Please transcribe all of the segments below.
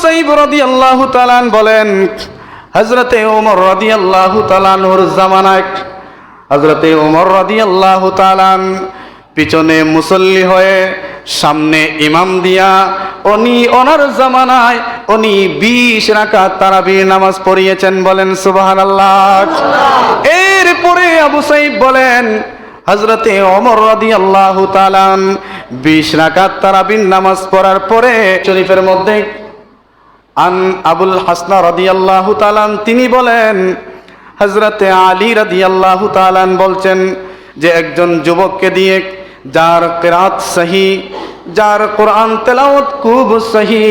সাইব রাদিয়াল্লাহু তাআলা বলেন, হযরতে ওমর রাদিয়াল্লাহু তাআলা এর জামানায় হযরতে ওমর রাদিয়াল্লাহু তাআলা পিছনে মুসল্লি হয়ে সামনে ইমাম দিয়া ওনার জামানায় 20 রাকাত তারাবির নামাজ পড়িয়েছেন। বলেন সুবহানাল্লাহ। এরপরে আবু সাইদ বলেন, হযরতে ওমর রাদিয়াল্লাহু তাআলা 20 রাকাত তারাবির নামাজ পড়ার পরে শরীফের মধ্যে আন আবুল হাসনা রাদিয়াল্লাহু তাআলা তিনি বলেন, হযরতে আলী রাদিয়াল্লাহু তাআলা বলছেন যে একজন যুবককে দিয়ে যার কিরাত সহি, যার কোরআন তেলাওয়াত খুব সহি,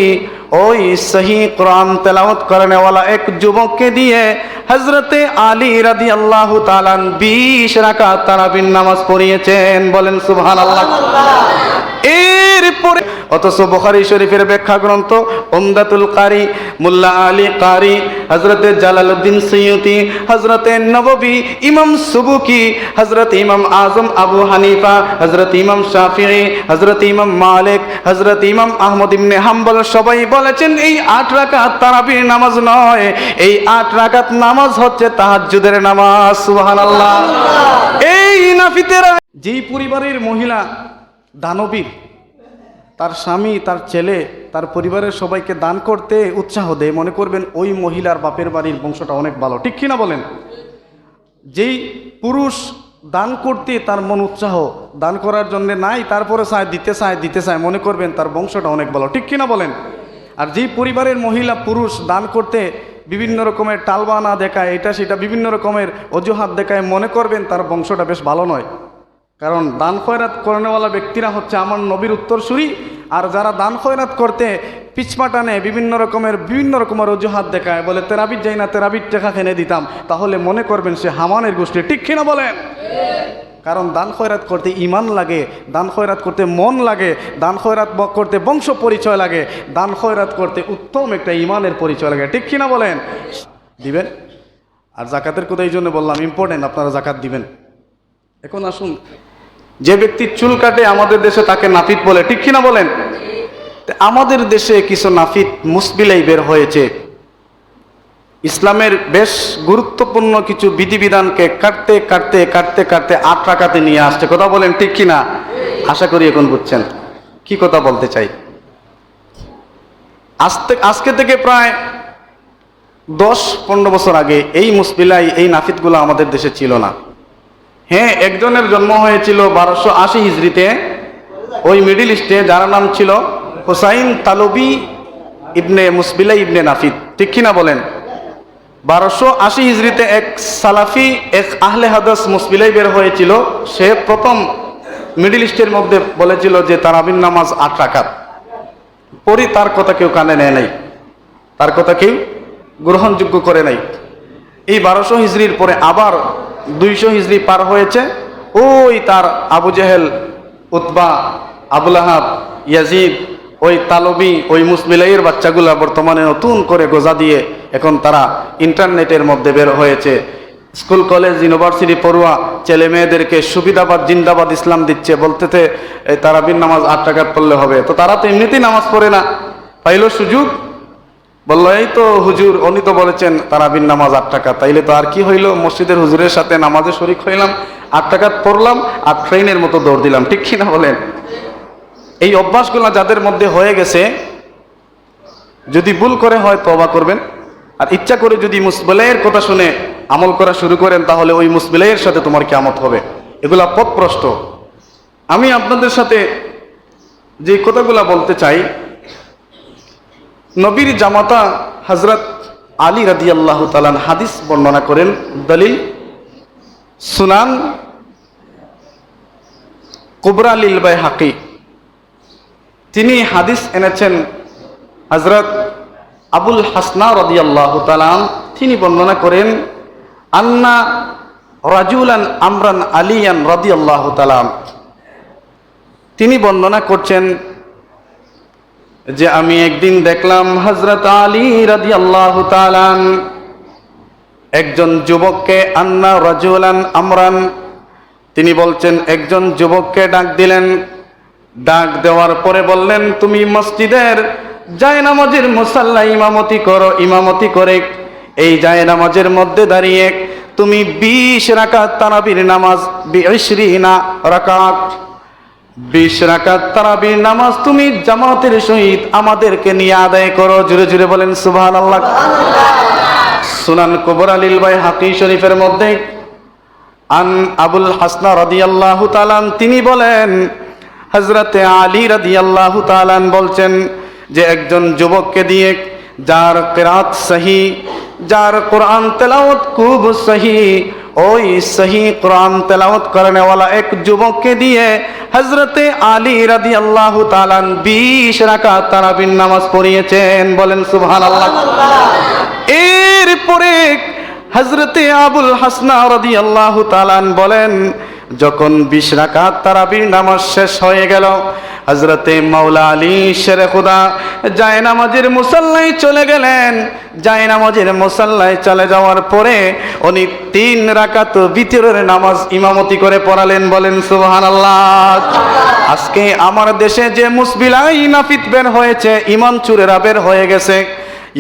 ওই সহি কোরআন তেলাওয়াত করনেওয়ালা এক যুবককে দিয়ে হযরতে আলী রাদিয়াল্লাহু তাআলা 20 রাকাত তারাবির নামাজ পড়িয়েছেন। বলেন সুবহানাল্লাহ। এরপরে অথচ বুখারী শরীফের ব্যাখ্যা গ্রন্থ উমদাতুল কারি মুল্লা আলী কারি, হযরতে জালালউদ্দিন সৈয়দী, হযরতে নববী ইমাম সুবুকি, হযরত ইমাম আজম আবু হানিফা, হযরত ইমাম শাফিঈ, হযরত ইমাম মালিক, হযরত ইমাম আহমদ ইবনে হাম্বল সবাই বলেছেন এই 8 রাকাত তারাবির নামাজ নয়, এই 8 রাকাত নামাজ হচ্ছে তাহাজ্জুদের নামাজ। সুবহানাল্লাহ। এই নাফিতেরা যেই পরিবারের মহিলা দানবীর, তার স্বামী, তার ছেলে, তার পরিবারের সবাইকে দান করতে উৎসাহ দেয়, মনে করবেন ওই মহিলার বাপের বাড়ির বংশটা অনেক ভালো। ঠিক কিনা বলেন? যেই পুরুষ দান করতে তার মন উৎসাহ, দান করার জন্য নাই, তারপরে দিতে চায়, মনে করবেন তার বংশটা অনেক ভালো। ঠিক কিনা বলেন? আর যেই পরিবারের মহিলা পুরুষ দান করতে বিভিন্ন রকমের টালবানা দেখায়, এটা সেটা বিভিন্ন রকমের অজুহাত দেখায়, মনে করবেন তার বংশটা বেশ ভালো নয়। কারণ দান খয়রাত করেনেওয়ালা ব্যক্তিরা হচ্ছে আমার নবীর উত্তরসূরি, আর যারা দান খয়রাত করতে পিছপা টানে বিভিন্ন রকমের অজুহাত দেখায়, বলে তেরাবির যাই না, তেরাবির টাকা খেনে দিতাম, তাহলে মনে করবেন সে হামানের গোষ্ঠী। ঠিক কিনা বলেন? কারণ দান খয়রাত করতে ইমান লাগে, দান খয়রাত করতে মন লাগে, দান খয়রাত করতে বংশ পরিচয় লাগে, দান খয়রাত করতে উত্তম একটা ইমানের পরিচয় লাগে। ঠিক কিনা বলেন? দিবেন। আর জাকাতের কথা এই জন্য বললাম, ইম্পর্টেন্ট, আপনারা জাকাত দিবেন। এখন আসুন, যে ব্যক্তি চুল কাটে আমাদের দেশে তাকে নাফিত বলে। ঠিক কিনা বলেন? আমাদের দেশে কিছু নাফিত মুসবিলাই বের হয়েছে, ইসলামের বেশ গুরুত্বপূর্ণ কিছু বিধিবিধানকে কাটতে 8 রাকাতে নিয়ে আসছে। কথা বলেন ঠিক কিনা? আশা করি এখন বুঝছেন কি কথা বলতে চাই। আজকে থেকে প্রায় 10-15 বছর আগে এই মুসবিলাই, এই নাফিতগুলো আমাদের দেশে ছিল না। হ্যাঁ, একজনের জন্ম হয়েছিল 1280 হিজরিতে ওই মিডিল ইস্টে, যার নাম ছিল হুসাইন তালবি ইবনে মুসবিলাই ইবনে নাফিত। ঠিক কিনা বলেন? 1280 হিজরিতে এক সালাফি, এক আহলে হাদিস মুসবিলাই বের হয়েছিল। সে প্রথম মিডিল ইস্টের মধ্যে বলেছিল যে তারাবির নামাজ 8 রাকাত। পরে তার কথা কেউ কানে নেয় নাই, তার কথা কেউ গ্রহণযোগ্য করে নাই। এই 1200 হিজরির পরে আবার 200 হিজরি পার হয়েছে, ওই তার আবু জেহেল, উতবা, আবুল আহাব, ইয়াজিদ, ওই তালবি, ওই মুসবিলাইয়ের বাচ্চাগুলা বর্তমানে নতুন করে গোজা দিয়ে এখন তারা ইন্টারনেটের মধ্যে বের হয়েছে। স্কুল কলেজ ইউনিভার্সিটি পড়ুয়া ছেলে মেয়েদেরকে সুবিধাবাদ জিন্দাবাদ ইসলাম দিচ্ছে, বলতেছে এই তারাবির নামাজ 8 রাকাত পড়লে হবে। তো তারা তো এমনিতেই নামাজ পড়ে না, পাইল সুযোগ, বললো এই তো হুজুর উনি তো বলেছেন তারাবির নামাজ 8 রাকাত, তাইলে তো আর কি হইল, মসজিদের হুজুরের সাথে নামাজে শরিক হইলাম, 8 রাকাত পড়লাম আর ট্রেনের মতো দৌড় দিলাম। ঠিক কিনা বলেন? এই অভ্যাসগুলো যাদের মধ্যে হয়ে গেছে, যদি ভুল করে হয় তওবা করবেন, আর ইচ্ছা করে যদি মুসবিলাইয়ের কথা শুনে আমল করা শুরু করেন, তাহলে ওই মুসবিলাইয়ের সাথে তোমার কিয়ামত হবে। এগুলা পথভ্রষ্ট। আমি আপনাদের সাথে যে কথাগুলা বলতে চাই, নবীর জামাতা হযরত আলী রাদিয়াল্লাহু তাআলা হাদিস বর্ণনা করেন, দলিল সুনান কুবরা লিল বাইহাকি, তিনি হাদিস এনেছেন হযরত আবুল হাসনা রাদিয়াল্লাহু তাআলা, তিনি বর্ণনা করেন আন্না রাজুলান আমরান আলিয়ান রাদিয়াল্লাহু তাআলা, তিনি বর্ণনা করছেন যে আমি একদিন দেখলাম হযরত আলী রাদিয়াল্লাহু তাআলা একজন যুবককে, আন্না রাজুলান আমরান, তিনি বলছেন একজন যুবককে ডাক দিলেন, ডাক দেওয়ার পরে বললেন তুমি মসজিদের জায়নামাজের মুসাল্লা ইমামতি করে এই জায়নামাজের মধ্যে দাঁড়িয়ে তুমি 20 রাকাত তারাবির নামাজ 20 রাকাত 20 রাকাত তারাবির নামাজ তুমি জামাতের সহিত আমাদেরকে নিয়ে আদায় করো। জোরে জোরে বলেন সুবহানাল্লাহ। সুনান কুবরা লিল বাইহাকি শরীফের মধ্যে আন আবুল হাসনা রাদিয়াল্লাহু তাআলা তিনি বলেন, হযরতে আলী রাদিয়াল্লাহু তাআলা বলছেন যে একজন যুবককে দিয়ে যার কিরাত সহি, যার কোরআন তেলাওয়াত খুব সহি, ওই সহি কোরআন তেলাওয়াত করনেওয়ালা এক যুবককে দিয়ে হযরতে আলী রাদিয়াল্লাহু তাআলা 20 রাকাত তারাবির নামাজ পড়িয়েছেন। বলেন সুবহানাল্লাহ। এরপরে হযরতে আবুল হাসনা রাদিয়াল্লাহু তাআলা বলেন, যখন 20 রাকাত তারাবির নামাজ শেষ হয়ে গেল, হযরতে মাওলা আলী শেরে খুদা জায়নামাজের মুসাল্লায় চলে গেলেন। জায়নামাজের মুসাল্লায় চলে যাওয়ার পরে উনি 3 রাকাত বিতরের নামাজ ইমামতি করে পড়ালেন। বলেন সুবহানাল্লাহ। আজকে আমার দেশে যে মুসবিলাই নাফিত বের হয়েছে, ইমান চুরেরা বের হয়ে গেছে,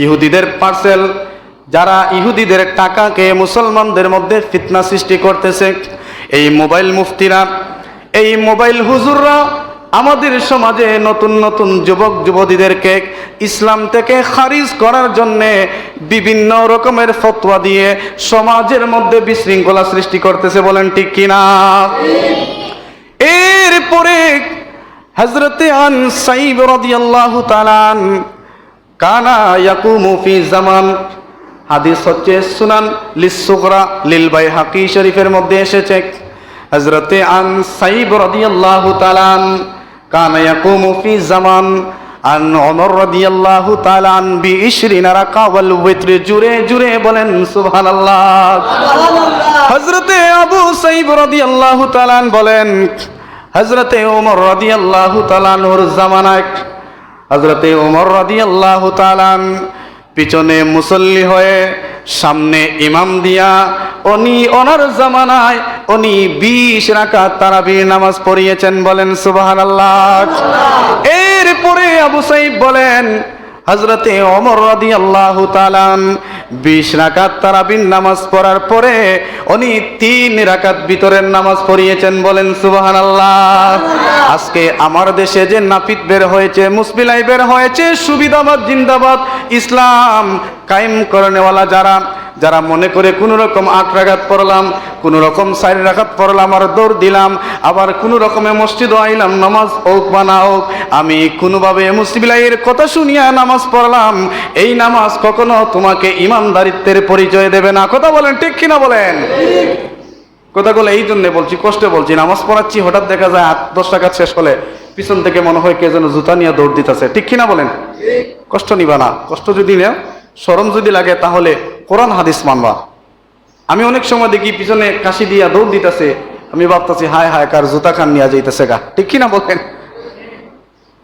ইহুদিদের পার্সেল, যারা ইহুদিদের টাকাকে মুসলমানদের মধ্যে ফিতনা সৃষ্টি করতেছে, এই মোবাইল মুফতিরা, এই মোবাইল হুজুররা আমাদের সমাজে নতুন নতুন যুবক যুবতীদেরকে ইসলাম থেকে খারিজ করার জন্য বিভিন্ন রকমের ফতোয়া দিয়ে সমাজের মধ্যে বিশৃঙ্খলা সৃষ্টি করতেছে। বলেন ঠিক কিনা? এরপরে হযরতে আন সাইব রাদিয়াল্লাহু তাআলা কানা ইয়াকুমু ফি জামান, হাদিস হচ্ছে সুনান লিস-সুগরা লিল বাইহাকি শরীফের মধ্যে এসেছে, হযরতে আন সাইব রাদিয়াল্লাহু তাআলা কানা ইয়াকুমু ফি জামান আন ওমর রাদিয়াল্লাহু তাআলা আন 20 রাকা ওয়াল ওয়িত্র। জুরে জুরে বলেন সুবহানাল্লাহ। হযরতে আবু সাইব রাদিয়াল্লাহু তাআলা বলেন, হযরতে ওমর রাদিয়াল্লাহু তাআলা ওর জামানায় হযরতে ওমর রাদিয়াল্লাহু তাআলা পিছনে মুসল্লি হয়ে সামনে ইমাম দিয়া ওনার জামানায় 20 রাকাত তারাবির নামাজ পড়িয়েছেন। বলেন সুবহানাল্লাহ। এরপরে আবু সাইব বলেন, হযরতে ওমর রাদিয়াল্লাহু তাআলা 20 রাকাত তারাবির নামাজ পড়ার পরে উনি 3 রাকাত ভিতরের নামাজ পড়িয়েছেন। বলেন সুবহানাল্লাহ। আজকে আমার দেশে যে নাপিত বের হয়েছে, মুসবিলাই বের হয়েছে, সুবিধাবাদ জিন্দাবাদ, ইসলাম কায়েম করেনেওয়ালা যারা মনে করে কোন রকম 8 রাকাত পড়লাম, কোন রকম 4 রাকাত পড়লাম আর দৌড় দিলাম, আবার কোন রকমে মসজিদ আইলাম, নামাজ হোক বা না হোক, আমি কোনোভাবে মুসবিলাইয়ের কথা শুনিয়া নামাজ পড়লাম, এই নামাজ কখনো তোমাকে ইমানদারিত্বের পরিচয় দেবে না। কথা বলেন ঠিক কিনা? বলেন। কথাগুলো এই জন্য বলছি, কষ্টে বলছি। নামাজ পড়াচ্ছি, হঠাৎ দেখা যায় 8-10 রাকাত শেষ হলে পিছন থেকে মনে হয় কে যেন জুতা নিয়ে দৌড় দিতেছে। ঠিক কিনা? বলেন। কষ্ট নিবা না। কষ্ট যদি নেও, শরম যদি লাগে, তাহলে কোরআন হাদিস মানবা। আমি অনেক সময় দেখি পিছনে কাশি দিয়া দৌড় দিতেছে, আমি ভাবতেছি হায় হায় কার জুতা খান নিয়ে যাইতেছে গা। ঠিক কিনা? বলেন।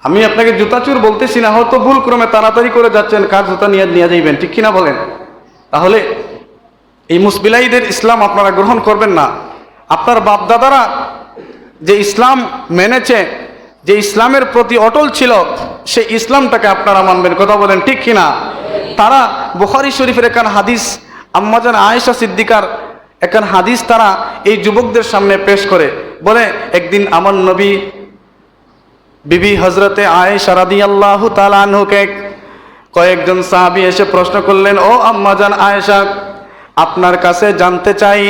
আমি আপনাকে জুতা চুর বলতেছি না, হয়তো ভুল ক্রমে তাড়াতাড়ি করে যাচ্ছেন, কার জুতা নিয়ে যাইবেন। ঠিক কিনা? বলেন। তাহলে এই মুসবিলাইদের ইসলাম আপনারা গ্রহণ করবেন না। আপনার বাপ দাদারা যে ইসলাম মেনেছে, যে ইসলামের প্রতি অটল ছিল, সেই ইসলামটাকে আপনারা মানবেন। কথা বলেন ঠিক কিনা? তারা বুখারী শরীফের একখান হাদিস, আম্মাজান আয়েশা সিদ্দিকার একখান হাদিস তারা এই যুবকদের সামনে পেশ করে, বলে একদিন আমার নবী বিবি হযরতে আয়েশা রাদিয়াল্লাহু তাআলা আনহুকে কয়েকজন সাহাবী এসে প্রশ্ন করলেন, ও আম্মাজান আয়েশা, আপনার কাছে জানতে চাই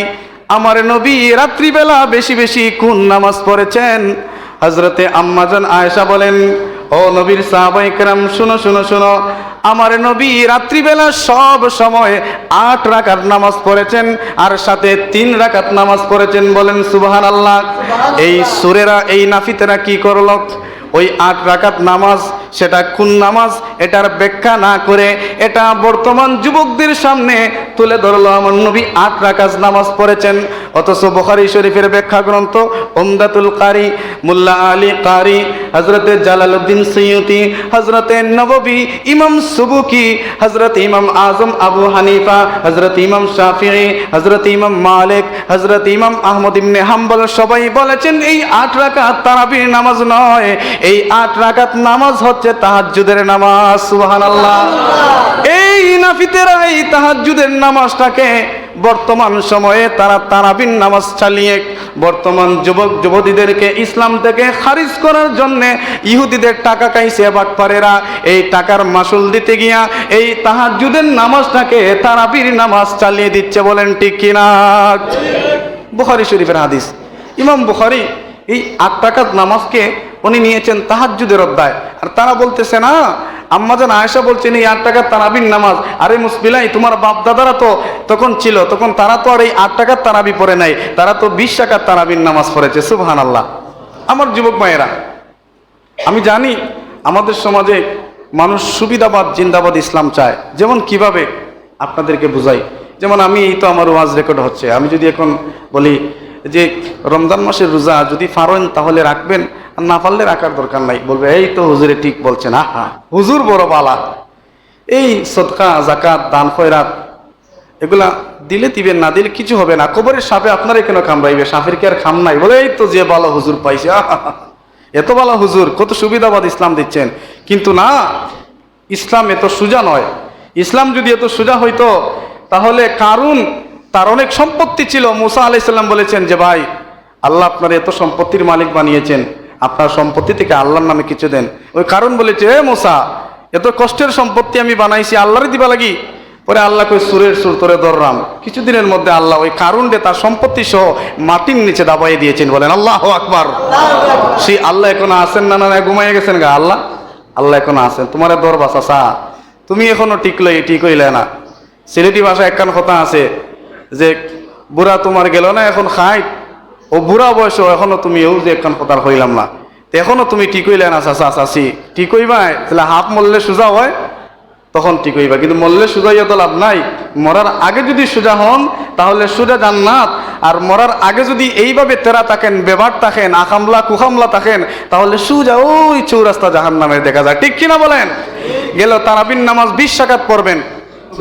আমার নবী রাত্রিবেলা বেশি বেশি কোন নামাজ পড়েছেন? হযরতে আম্মাজান আয়েশা বলেন, ও নবীর সাহাবায়ে কেরাম, শুনো শুনো শুনো, আমার নবী রাত্রিবেলা সব সময় 8 রাকাত নামাজ পড়েছেন আর সাথে 3 রাকাত নামাজ পড়েছেন। বলেন সুবহানাল্লাহ। এই সুরেরা, এই নাফিতেরা কি করল? ওই 8 রাকাত নামাজ, সেটা কোন নামাজ এটার ব্যাখ্যা না করে এটা বর্তমান যুবকদের সামনে তুলে ধরলো আমার নবী 8 রাকাত নামাজ পড়েছেন। অথচ বুখারী শরীফের ব্যাখ্যা গ্রন্থ উমদাতুল কারি মুল্লা আলী কারি, হযরতে জালালউদ্দিন সিয়ুতি, হযরতে নববী ইমাম সুবুকি, হযরত ইমাম আজম আবু হানিফা, হযরত ইমাম শাফিঈ, হযরত ইমাম মালিক, হযরত ইমাম আহমদ ইবনে হাম্বল সবাই বলেছেন এই 8 রাকাত তারাবির নামাজ নয়, এই 8 রাকাত নামাজ হচ্ছে তাহাজ্জুদের নামাজ। সুবহানাল্লাহ। এই নাফিতেরা এই তাহাজ্জুদের নামাজটাকে বর্তমান সময়ে তারা তারাবির নামাজ চালিয়ে বর্তমান যুবক যুবতীদেরকে ইসলাম থেকে খারিজ করার জন্যে ইহুদিদের টাকা খাইছে বাটপারেরা। এই টাকার মাসুল দিতে গিয়া এই তাহাজ্জুদের নামাজটাকে তারাবির নামাজ চালিয়ে দিচ্ছে। বলেন ঠিক কিনা? বুখারী শরীফের হাদিস। ইমাম বুখারী এই 8 রাকাত নামাজকে উনি নিয়েছেন তাহাজ্জুদের অধ্যায়, আর তারা বলতেছে না, আম্মাজান আয়েশা বলছেন এই 8 রাকাত তারাবির নামাজ। আরে মুসবিলাই, তোমার বাপ দাদারা তো তখন ছিল, তখন তারা তো আর এই 8 রাকাত তারাবি পড়ে নাই, তারা তো 20 রাকাত তারাবির নামাজ পড়েছে। সুবহানাল্লাহ। আমার যুবক ভাইয়েরা, আমি জানি আমাদের সমাজে মানুষ সুবিধাবাদ জিন্দাবাদ ইসলাম চায়। যেমন কিভাবে আপনাদেরকে বুঝাই, যেমন আমি এই তো আমার ওয়াজ রেকর্ড হচ্ছে, আমি যদি এখন বলি যে রমজান মাসের রোজা যদি পারেন তাহলে রাখবেন, আর না পারলে রাখার দরকার নাই, বলবে এই তো হুজুরে ঠিক বলছেন। আহা, হুজুর বড় বালা। এই সদকা জাকাত দান খয়রাত এগুলা দিলে দিবেন, না দিলে কিছু হবে না। কবরের সাপে আপনার কেন কামড়াইবে, সাপের কি আর খাম নাই? বলে এই তো যে ভালো হুজুর পাইছে, এত ভালো হুজুর, কত সুবিধাবাদ ইসলাম দিচ্ছেন। কিন্তু না, ইসলাম এত সোজা নয়। ইসলাম যদি এত সোজা হইতো তাহলে কারুন, তার অনেক সম্পত্তি ছিল, মুসা আলাইহিস সালাম বলেছেন যে ভাই আল্লাহ আপনার এত সম্পত্তির মালিক বানিয়েছেন, আপনার সম্পত্তি থেকে আল্লাহর নামে কিছু দেন। ওই কারণ বলেছে, এ মুসা, এত কষ্টের সম্পত্তি আমি বানাইছি, আল্লাহরই দিবা লাগি। পরে আল্লাহ কই সুরের সুর তোরে ধরলাম। কিছুদিনের মধ্যে আল্লাহ ওই কারণ দিয়ে তার সম্পত্তি সহ মাটির নিচে দাবাই দিয়েছেন। বলেন আল্লাহু আকবার। সেই আল্লাহ এখনো আছেন না? না ঘুমাইয়ে গেছেন গা? আল্লাহ আল্লাহ এখনো আছেন। তোমার দর বাসা তুমি এখনো ঠিক হইলে না। সিলেটি ভাষা একখান কথা আছে যে বুড়া তোমার গেল না এখন খাই, ও বুড়া বয়স এখনো তুমি এও যে একখান কথা হইলাম না, এখনো তুমি ঠিক হইলে না। চাচা চাচি ঠিক হইবা, তাহলে হাফ মরলে সোজা হয় তখন ঠিক হইবা, কিন্তু মরলে সোজা ইয়ে তো লাভ নাই। মরার আগে যদি সোজা হন তাহলে সোজা জান্নাত, আর মরার আগে যদি এইভাবে তেরা থাকেন, বেভার থাকেন, আখামলা কুখামলা থাকেন, তাহলে সোজা ওই চৌরাস্তা জাহান্নামের দেখা যায়। ঠিক কিনা বলেন? গেল তারাবির নামাজ 20 রাকাত পড়বেন,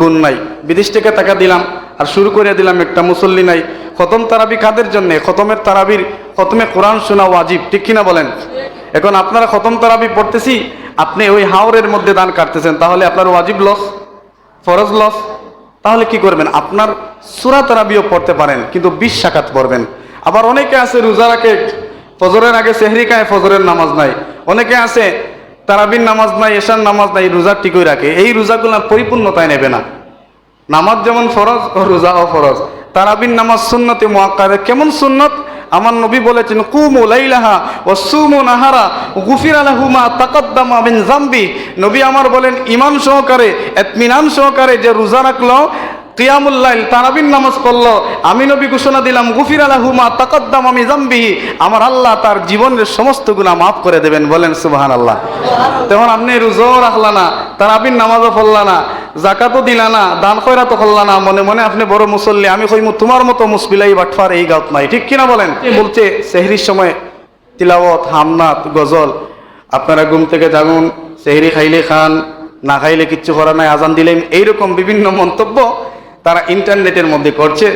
গুণ নাই। বিদেশ থেকে টাকা দিলাম আর শুরু করে দিলাম, একটা মুসল্লি নাই। খতম তারাবি কাদের জন্যে? খতমের তারাবির, খতমে কোরআন শোনা ওয়াজিব। ঠিক কিনা বলেন? এখন আপনারা খতম তারাবি পড়তেছি, আপনি ওই হাওরের মধ্যে দান কাটতেছেন, তাহলে আপনার ওয়াজিব লস, ফরজ লস। তাহলে কি করবেন? আপনার সূরা তারাবিও পড়তে পারেন, কিন্তু 20 রাকাত পড়বেন। আবার অনেকে আছে রোজা রাখে, ফজরের আগে সেহরি খায়, ফজরের নামাজ নাই। অনেকে আছে তারাবির নামাজ নাই, এশার নামাজ নাই, রোজা ঠিকই রাখে। এই রোজাগুলো পরিপূর্ণতায় নেবে না। নামাজ যেমন ফরজ, রোজাও ফরজ। তারাবির নামাজ সুন্নতে মুআক্কাদা। কেমন সুন্নত? আমার নবী বলেছেন, কুমু লাইলাহা ওয়া সুমু নাহারা গুফিরা লাহু মা তাকাদ্দামা মিন যামবি। নবী আমার বলেন, ইমান সহকারে, ইতমিনান সহকারে যে রোজা রাখলো, কিয়ামুল লাইল তারাবির নামাজ পড়লো, আমি নবী ঘোষণা দিলাম, গুফিরা লাহু মা তাকাদ্দামা মিন যামবিহি, আমার আল্লাহ তার জীবনের সমস্ত গুনাহ মাফ করে দেবেন। বলেন সুবহানাল্লাহ। তখন আপনি রোজাও রাখলা না, তারাবির নামাজও পড়লা না, জাকাতও দিলা না, দান খয়রাতও করলা না, মনে মনে আপনি বড় মুসল্লি। আমি কইমু তোমার মতো মুসবিলাই বাটফার এই গাঁত নাই। ঠিক কিনা বলেন? বলছে সেহরির সময় তিলাওয়াত, হামনাত, গজল। আপনারা ঘুম থেকে জাগুন, সেহরি খাইলে খান, না খাইলে কিচ্ছু করার নাই, আজান দিলেন, এইরকম বিভিন্ন মন্তব্য তারা ইন্টারনেটের মধ্যে করছে।